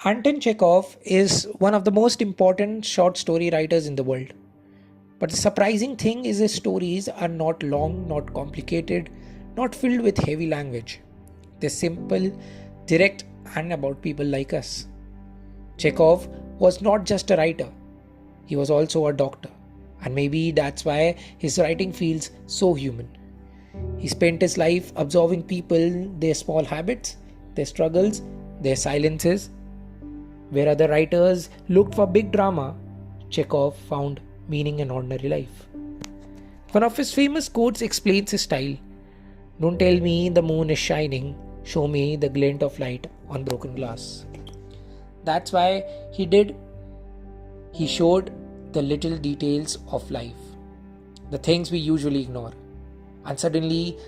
Anton Chekhov is one of the most important short story writers in the world. But the surprising thing is his stories are not long, not complicated, not filled with heavy language. They're simple, direct, and about people like us. Chekhov was not just a writer, he was also a doctor. And maybe that's why his writing feels so human. He spent his life observing people, their small habits, their struggles, their silences. Where other writers looked for big drama, Chekhov found meaning in ordinary life. One of his famous quotes explains his style. Don't tell me the moon is shining, show me the glint of light on broken glass. That's why he did. He showed the little details of life, the things we usually ignore. And suddenly,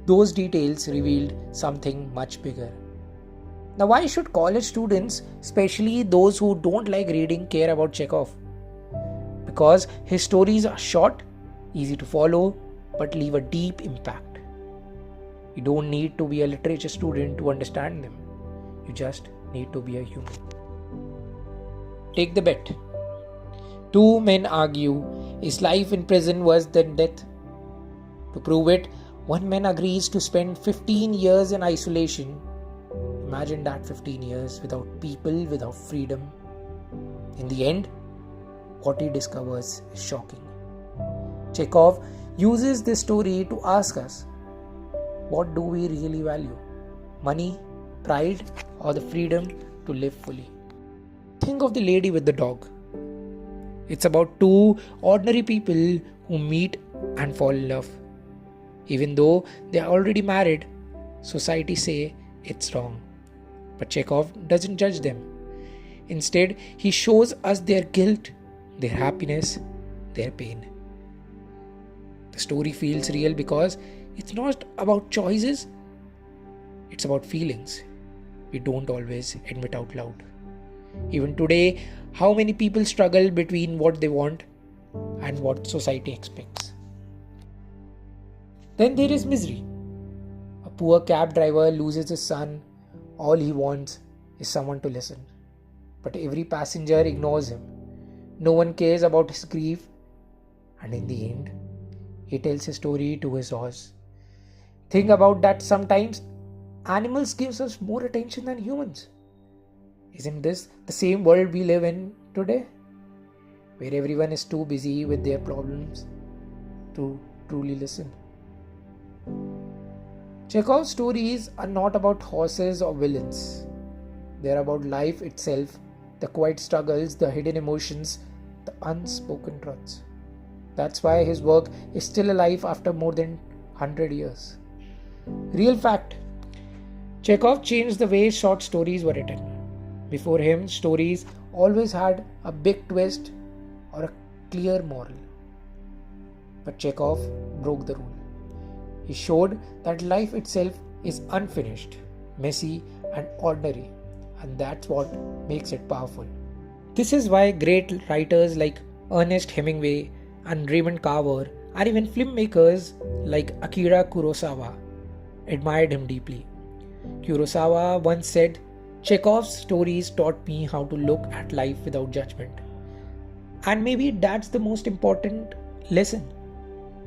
those details revealed something much bigger. Now, why should college students, especially those who don't like reading, care about Chekhov? Because his stories are short, easy to follow, but leave a deep impact. You don't need to be a literature student to understand them. You just need to be a human. Take the bet. Two men argue, is life in prison worse than death? To prove it, one man agrees to spend 15 years in isolation. Imagine that 15 years without people, without freedom. In the end, what he discovers is shocking. Chekhov uses this story to ask us, what do we really value? Money, pride, or the freedom to live fully? Think of The Lady with the Dog. It's about two ordinary people who meet and fall in love. Even though they are already married, society say it's wrong. But Chekhov doesn't judge them. Instead, he shows us their guilt, their happiness, their pain. The story feels real because it's not about choices, it's about feelings we don't always admit out loud. Even today, how many people struggle between what they want and what society expects? Then there is misery. A poor cab driver loses his son. All he wants is someone to listen. But every passenger ignores him. No one cares about his grief. And in the end, he tells his story to his horse. Think about that. Sometimes animals gives us more attention than humans. Isn't this the same world we live in today? Where everyone is too busy with their problems to truly listen. Chekhov's stories are not about horses or villains. They are about life itself, the quiet struggles, the hidden emotions, the unspoken truths. That's why his work is still alive after more than 100 years. Real fact. Chekhov changed the way short stories were written. Before him, stories always had a big twist or a clear moral. But Chekhov broke the rule. He showed that life itself is unfinished, messy, and ordinary, and that's what makes it powerful. This is why great writers like Ernest Hemingway and Raymond Carver, and even filmmakers like Akira Kurosawa, admired him deeply. Kurosawa once said, Chekhov's stories taught me how to look at life without judgment. And maybe that's the most important lesson.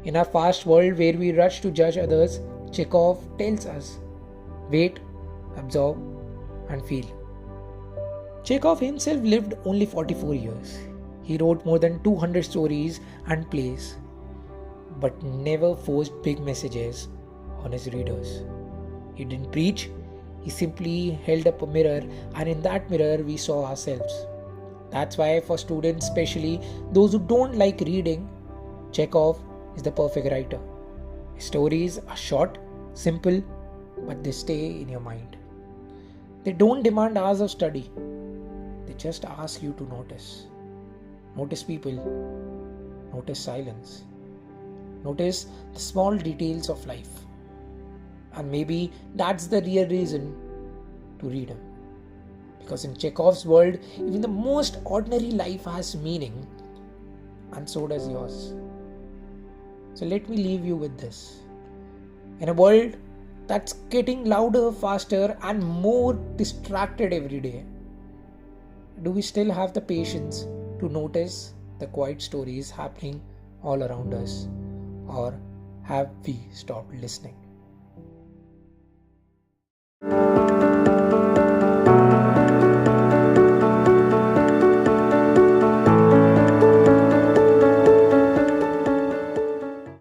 In our fast world where we rush to judge others, Chekhov tells us, wait, absorb, and feel. Chekhov himself lived only 44 years. He wrote more than 200 stories and plays, but never forced big messages on his readers. He didn't preach, he simply held up a mirror, and in that mirror we saw ourselves. That's why for students, especially those who don't like reading, Chekhov is the perfect writer. His stories are short, simple, but they stay in your mind. They don't demand hours of study. They just ask you to notice. Notice people. Notice silence. Notice the small details of life. And maybe that's the real reason to read him. Because in Chekhov's world, even the most ordinary life has meaning, and so does yours. So let me leave you with this. In a world that's getting louder, faster, and more distracted every day, do we still have the patience to notice the quiet stories happening all around us? Or have we stopped listening?